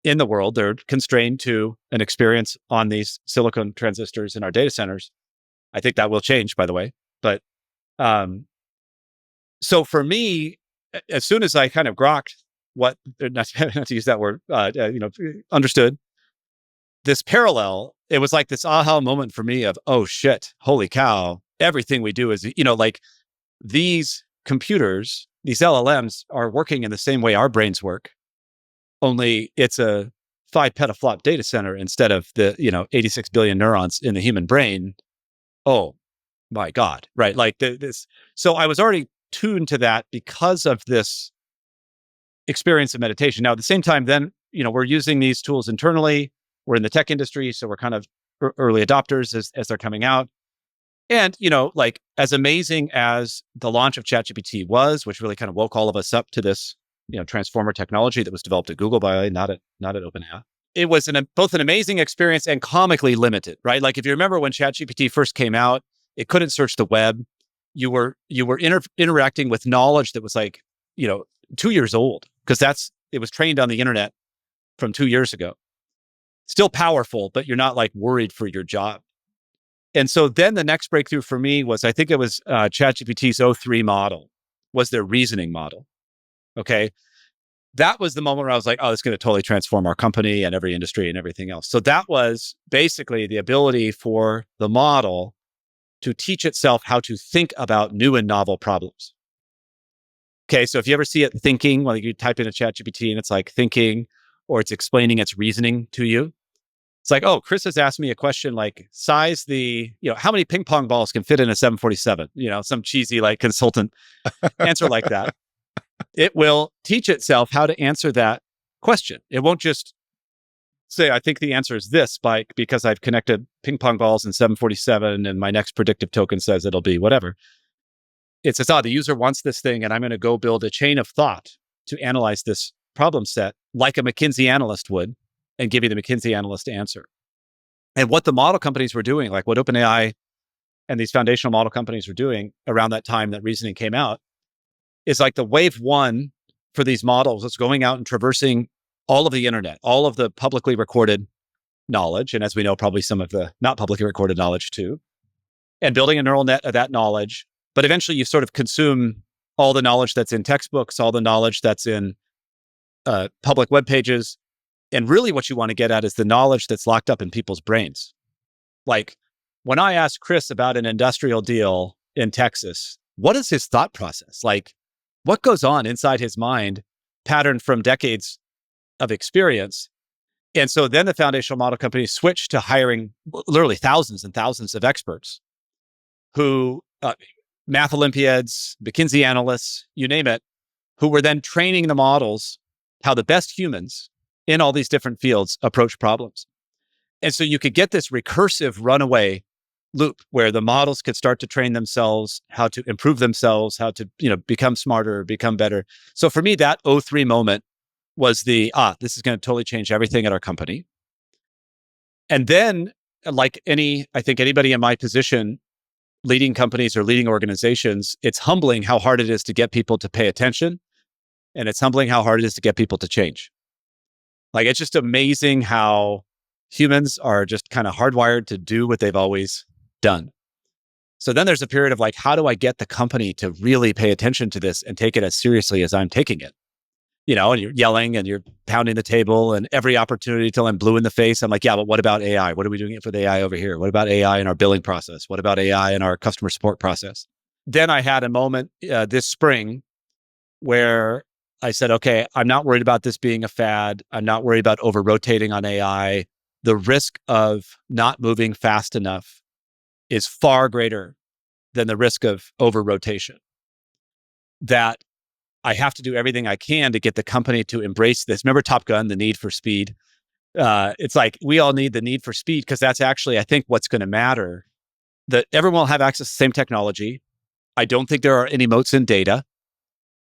in the world. They're constrained to an experience on these silicon transistors in our data centers. I think that will change, by the way. But so for me, as soon as I kind of grokked what, not to use that word, understood this parallel, it was like this aha moment for me of, oh shit, holy cow, everything we do is, like these computers, these LLMs are working in the same way our brains work, only it's a 5 petaflop data center instead of the, 86 billion neurons in the human brain. Oh my God, right? Like this. So I was already tuned to that because of this experience of meditation. Now, at the same time, then, we're using these tools internally. We're in the tech industry, so we're kind of early adopters as they're coming out. And, like as amazing as the launch of ChatGPT was, which really kind of woke all of us up to this, transformer technology that was developed at Google, by the way, not at OpenAI. It was both an amazing experience and comically limited, right? Like if you remember when ChatGPT first came out, it couldn't search the web. You were interacting with knowledge that was like, 2 years old, because it was trained on the internet from 2 years ago. Still powerful, but you're not like worried for your job. And so then the next breakthrough for me was, I think it was ChatGPT's O3 model, was their reasoning model. Okay. That was the moment where I was like, oh, it's going to totally transform our company and every industry and everything else. So that was basically the ability for the model to teach itself how to think about new and novel problems. Okay. So if you ever see it thinking, well, you type in a ChatGPT and it's like thinking, or it's explaining its reasoning to you. It's like, oh, Chris has asked me a question like size how many ping pong balls can fit in a 747? Some cheesy like consultant answer like that. It will teach itself how to answer that question. It won't just say, I think the answer is this because I've connected ping pong balls in 747 and my next predictive token says it'll be whatever. It says, the user wants this thing and I'm going to go build a chain of thought to analyze this problem set like a McKinsey analyst would and give you the McKinsey analyst answer. And what the model companies were doing, like what OpenAI and these foundational model companies were doing around that time that reasoning came out, is like the wave one for these models is going out and traversing all of the internet, all of the publicly recorded knowledge. And as we know, probably some of the not publicly recorded knowledge too, and building a neural net of that knowledge. But eventually you sort of consume all the knowledge that's in textbooks, all the knowledge that's in public web pages. And really what you want to get at is the knowledge that's locked up in people's brains. Like when I asked Chris about an industrial deal in Texas, what is his thought process? Like what goes on inside his mind, patterned from decades of experience? And so then the foundational model companies switched to hiring literally thousands and thousands of experts who, math Olympiads, McKinsey analysts, you name it, who were then training the models how the best humans in all these different fields approach problems. And so you could get this recursive runaway loop where the models could start to train themselves, how to improve themselves, how to, become smarter, become better. So for me, that O3 moment was this is going to totally change everything at our company. And then I think anybody in my position, leading companies or leading organizations, it's humbling how hard it is to get people to pay attention. And it's humbling how hard it is to get people to change. Like, it's just amazing how humans are just kind of hardwired to do what they've always done. So then there's a period of like, how do I get the company to really pay attention to this and take it as seriously as I'm taking it? And you're yelling and you're pounding the table, and every opportunity till I'm blue in the face, I'm like, yeah, but what about AI? What are we doing for the AI over here? What about AI in our billing process? What about AI in our customer support process? Then I had a moment this spring where I said, okay, I'm not worried about this being a fad. I'm not worried about over-rotating on AI. The risk of not moving fast enough is far greater than the risk of over-rotation. That I have to do everything I can to get the company to embrace this. Remember Top Gun, the need for speed? It's like we all need the need for speed because that's actually, I think, what's going to matter. That everyone will have access to the same technology. I don't think there are any moats in data.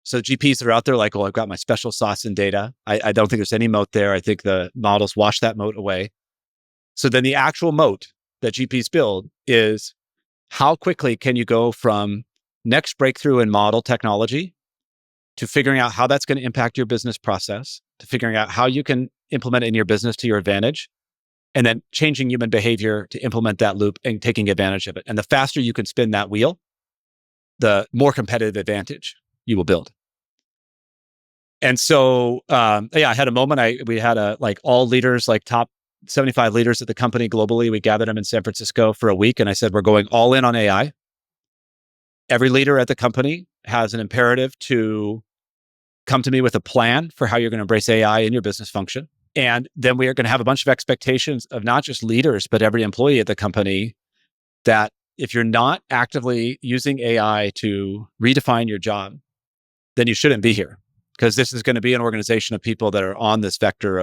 So GPs that are out there like, well, I've got my special sauce in data. I don't think there's any moat there. I think the models wash that moat away. So then the actual moat that GPs build is how quickly can you go from next breakthrough in model technology to figuring out how that's going to impact your business process, to figuring out how you can implement it in your business to your advantage, and then changing human behavior to implement that loop and taking advantage of it. And the faster you can spin that wheel, the more competitive advantage you will build. And so, I had a moment. We had all leaders, like top 75 leaders at the company globally. We gathered them in San Francisco for a week. And I said, we're going all in on AI. Every leader at the company has an imperative to come to me with a plan for how you're going to embrace AI in your business function. And then we are going to have a bunch of expectations of not just leaders, but every employee at the company, that if you're not actively using AI to redefine your job, then you shouldn't be here. because this is going to be an organization of people that are on this vector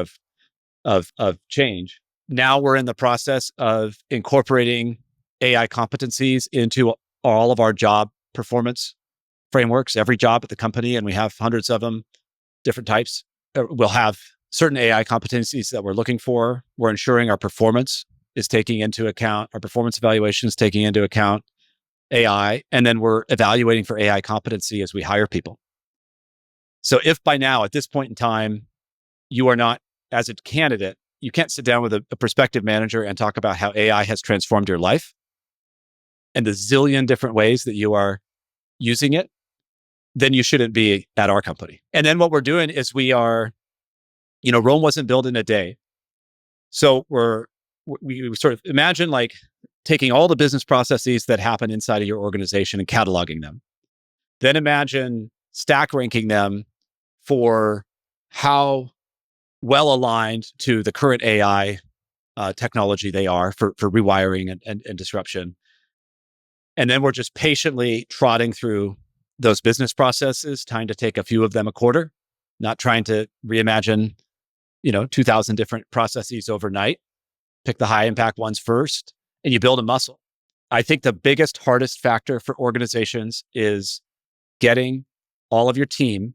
of change. Now we're in the process of incorporating AI competencies into all of our job performance frameworks, every job at the company, and we have hundreds of them, different types. We'll have certain AI competencies that we're looking for. We're ensuring our performance is taking into account, our performance evaluations taking into account AI, and then we're evaluating for AI competency as we hire people. So if by now, at this point in time, you are not, as a candidate, you can't sit down with a prospective manager and talk about how AI has transformed your life and the zillion different ways that you are using it, then you shouldn't be at our company. And then what we're doing is we are, Rome wasn't built in a day. So we sort of imagine like taking all the business processes that happen inside of your organization and cataloging them. Then imagine stack ranking them for how well aligned to the current AI technology they are for rewiring and disruption. And then we're just patiently trotting through those business processes, trying to take a few of them a quarter, not trying to reimagine, 2,000 different processes overnight. Pick the high impact ones first, and you build a muscle. I think the biggest, hardest factor for organizations is getting all of your team.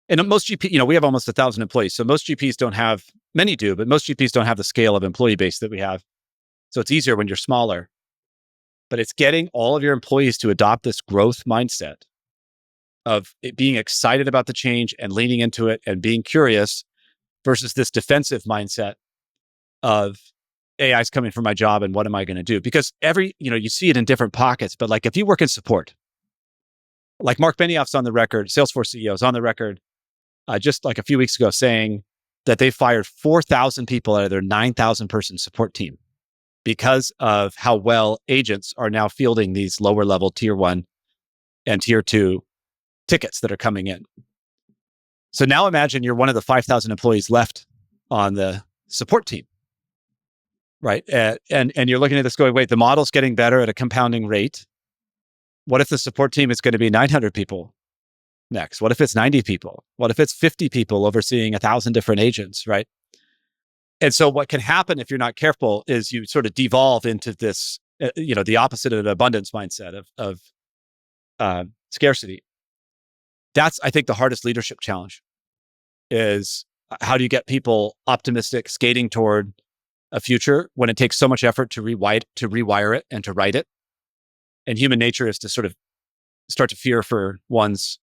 And most GP, we have almost 1,000 employees. So most GPs don't have, many do, but most GPs don't have the scale of employee base that we have. So it's easier when you're smaller. But it's getting all of your employees to adopt this growth mindset of it being excited about the change and leaning into it and being curious versus this defensive mindset of AI is coming for my job and what am I going to do? Because you see it in different pockets, but like if you work in support, like Mark Benioff's on the record, Salesforce CEO is on the record just like a few weeks ago saying that they fired 4,000 people out of their 9,000 person support team because of how well agents are now fielding these lower level tier 1 and tier 2 tickets that are coming in. So now imagine you're one of the 5,000 employees left on the support team, right? And you're looking at this going, wait, the model's getting better at a compounding rate. What if the support team is going to be 900 people next? What if it's 90 people? What if it's 50 people overseeing 1,000 different agents, right? And so what can happen if you're not careful is you sort of devolve into this, the opposite of an abundance mindset of scarcity. That's, I think, the hardest leadership challenge is how do you get people optimistic, skating toward a future when it takes so much effort to rewire it and to write it. And human nature is to sort of start to fear for one's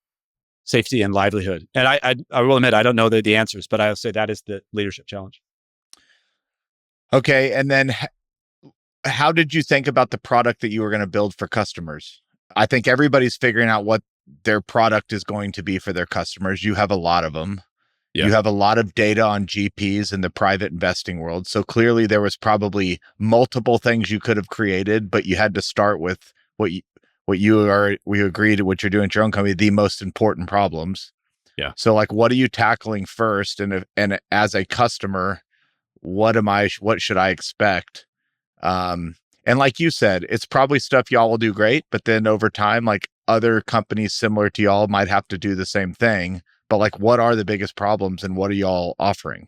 safety and livelihood. And I will admit, I don't know the answers, but I'll say that is the leadership challenge. Okay. And then how did you think about the product that you were going to build for customers? I think everybody's figuring out what their product is going to be for their customers. You have a lot of them. Yeah. You have a lot of data on GPs in the private investing world. So clearly there was probably multiple things you could have created, but you had to start with we agreed what you're doing at your own company, the most important problems. Yeah. So like, what are you tackling first? And as a customer, what should I expect? And like you said, it's probably stuff y'all will do great, but then over time, like other companies similar to y'all might have to do the same thing. But like, what are the biggest problems and what are y'all offering?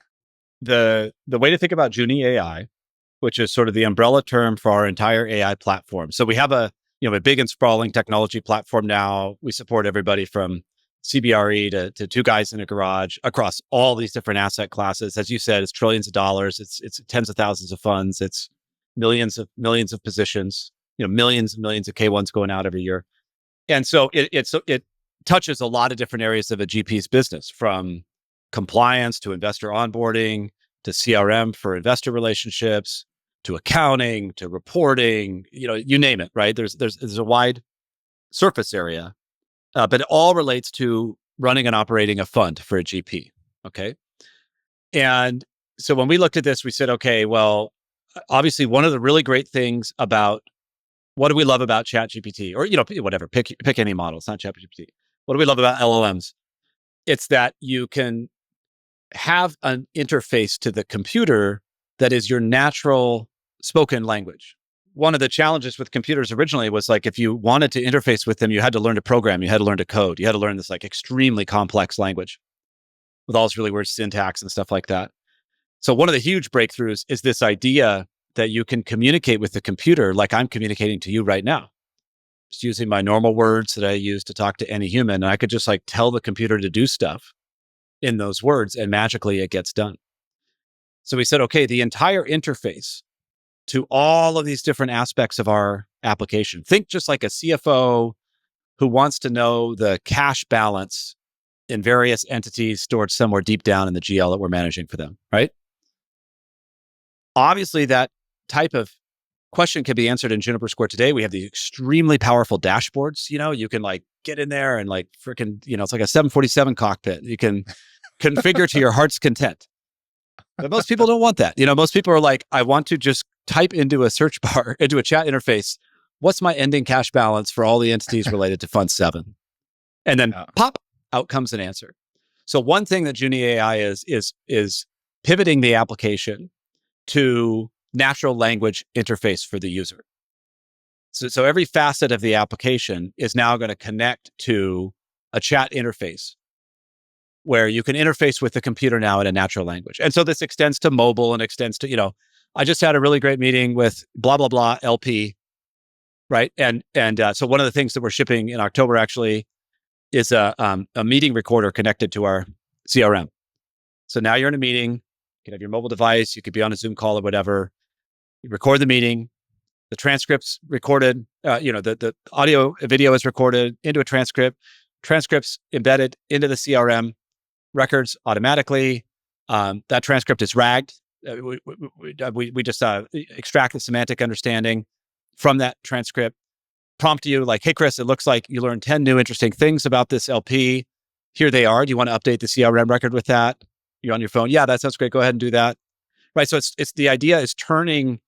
The way to think about JunieAI, which is sort of the umbrella term for our entire AI platform. So we have a big and sprawling technology platform now. We support everybody from CBRE to two guys in a garage across all these different asset classes. As you said, it's trillions of dollars. It's tens of thousands of funds. It's millions of positions. Millions and millions of K1s going out every year. And so it touches a lot of different areas of a GP's business, from compliance to investor onboarding to CRM for investor relationships to accounting to reporting. You name it, right? There's a wide surface area, but it all relates to running and operating a fund for a GP. Okay, and so when we looked at this, we said, okay, well, obviously, one of the really great things about what do we love about ChatGPT, or whatever, pick any model. It's not ChatGPT. What do we love about LLMs? It's that you can have an interface to the computer that is your natural spoken language. One of the challenges with computers originally was like, if you wanted to interface with them, you had to learn to program, you had to learn to code, you had to learn this like extremely complex language. with all this really weird syntax and stuff like that. So one of the huge breakthroughs is this idea that you can communicate with the computer like I'm communicating to you right now, just using my normal words that I use to talk to any human. And I could just like tell the computer to do stuff in those words, and magically it gets done. So we said, okay, the entire interface to all of these different aspects of our application. Think just like a CFO who wants to know the cash balance in various entities stored somewhere deep down in the GL that we're managing for them, right? Obviously, that type of question can be answered in Juniper Square today. We have these extremely powerful dashboards. You can like get in there and like freaking, it's like a 747 cockpit. You can configure to your heart's content. But most people don't want that. Most people are like, I want to just type into a search bar, into a chat interface, what's my ending cash balance for all the entities related to Fund 7? And then pop, out comes an answer. So one thing that JunieAI is pivoting the application to natural language interface for the user. So every facet of the application is now going to connect to a chat interface where you can interface with the computer now in a natural language. And so this extends to mobile and extends to, I just had a really great meeting with blah, blah, blah, LP, right? And so one of the things that we're shipping in October actually is a meeting recorder connected to our CRM. So now you're in a meeting, you can have your mobile device, you could be on a Zoom call or whatever. You record the meeting, the transcript's recorded, the audio, video is recorded into a transcript's embedded into the CRM records automatically. That transcript is RAG'd. We just extract the semantic understanding from that transcript, prompt you like, hey, Chris, it looks like you learned 10 new interesting things about this LP. Here they are. Do you want to update the CRM record with that? You're on your phone. Yeah, that sounds great. Go ahead and do that. Right. So it's the idea is turning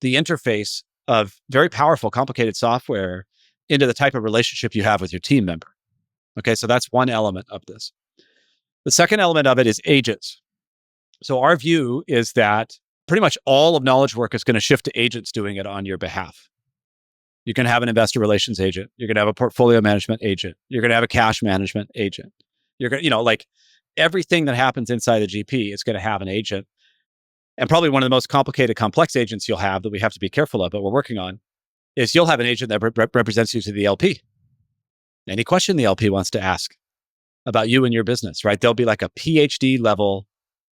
the interface of very powerful, complicated software into the type of relationship you have with your team member. Okay. So that's one element of this. The second element of it is agents. So our view is that pretty much all of knowledge work is going to shift to agents doing it on your behalf. You can have an investor relations agent. You're going to have a portfolio management agent. You're going to have a cash management agent. You're going to, like everything that happens inside the GP is going to have an agent. And probably one of the most complicated, complex agents you'll have that we have to be careful of, but we're working on, is you'll have an agent that represents you to the LP. Any question the LP wants to ask about you and your business, right? There'll be like a PhD level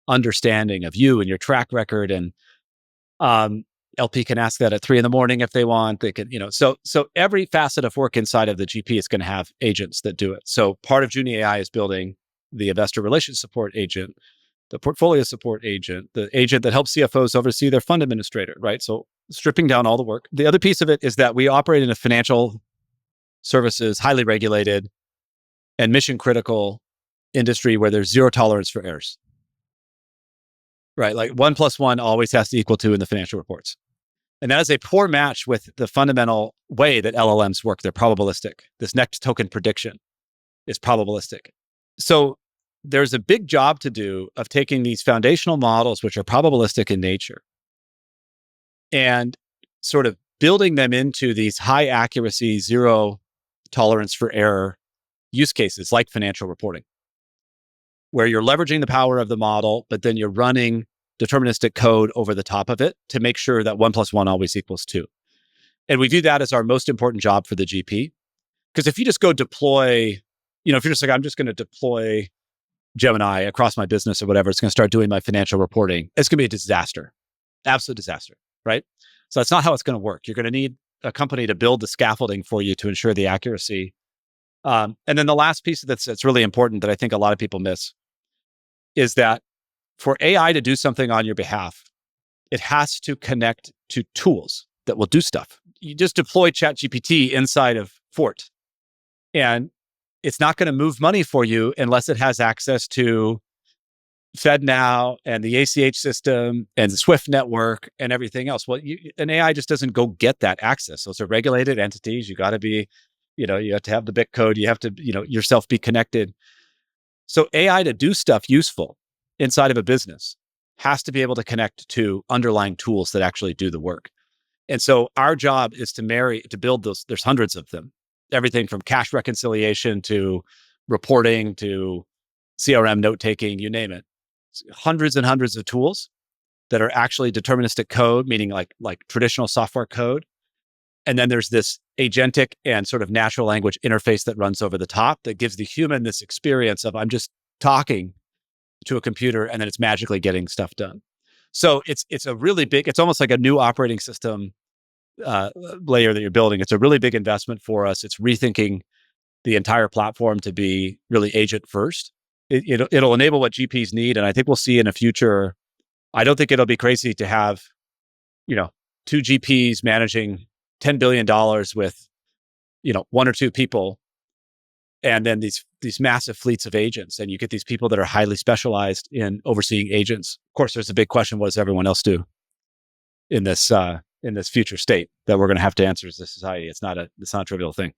understanding of you and your track record. And LP can ask that at 3 a.m. if they want. They can, so every facet of work inside of the GP is going to have agents that do it. So part of JunieAI is building the investor relations support agent, the portfolio support agent, the agent that helps CFOs oversee their fund administrator, right? So stripping down all the work. The other piece of it is that we operate in a financial services, highly regulated and mission critical industry where there's zero tolerance for errors, right? Like 1 + 1 always has to equal 2 in the financial reports. And that is a poor match with the fundamental way that LLMs work. They're probabilistic. This next token prediction is probabilistic. So there's a big job to do of taking these foundational models, which are probabilistic in nature, and sort of building them into these high accuracy, zero tolerance for error use cases like financial reporting, where you're leveraging the power of the model, but then you're running deterministic code over the top of it to make sure that 1 + 1 always equals 2. And we view that as our most important job for the GP. Because if you just go deploy, if you're just like, I'm just going to deploy Gemini across my business or whatever, it's going to start doing my financial reporting, it's going to be a disaster, absolute disaster, right? So that's not how it's going to work. You're going to need a company to build the scaffolding for you to ensure the accuracy. And then the last piece that's really important that I think a lot of people miss is that for AI to do something on your behalf, it has to connect to tools that will do stuff. You just deploy ChatGPT inside of Fort, and it's not going to move money for you unless it has access to FedNow and the ACH system and the Swift network and everything else. Well, an AI just doesn't go get that access. Those are regulated entities. You got to be, you have to have the bit code. You have to, yourself be connected. So AI to do stuff useful inside of a business has to be able to connect to underlying tools that actually do the work. And so our job is to build those. There's hundreds of them, everything from cash reconciliation to reporting to CRM, note taking, you name it. Hundreds and hundreds of tools that are actually deterministic code, meaning like traditional software code. And then there's this agentic and sort of natural language interface that runs over the top that gives the human this experience of I'm just talking to a computer and then it's magically getting stuff done. So it's a really big, it's almost like a new operating system layer that you're building. It's a really big investment for us. It's rethinking the entire platform to be really agent first. It'll enable what GPs need. And I think we'll see in a future, I don't think it'll be crazy to have, two GPs managing $10 billion with, one or two people, and then these massive fleets of agents. And you get these people that are highly specialized in overseeing agents. Of course, there's a big question: what does everyone else do in this future state that we're going to have to answer as a society? It's not a trivial thing.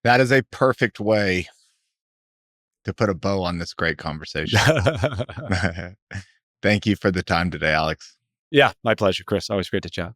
That is a perfect way to put a bow on this great conversation. Thank you for the time today, Alex. Yeah, my pleasure, Chris. Always great to chat.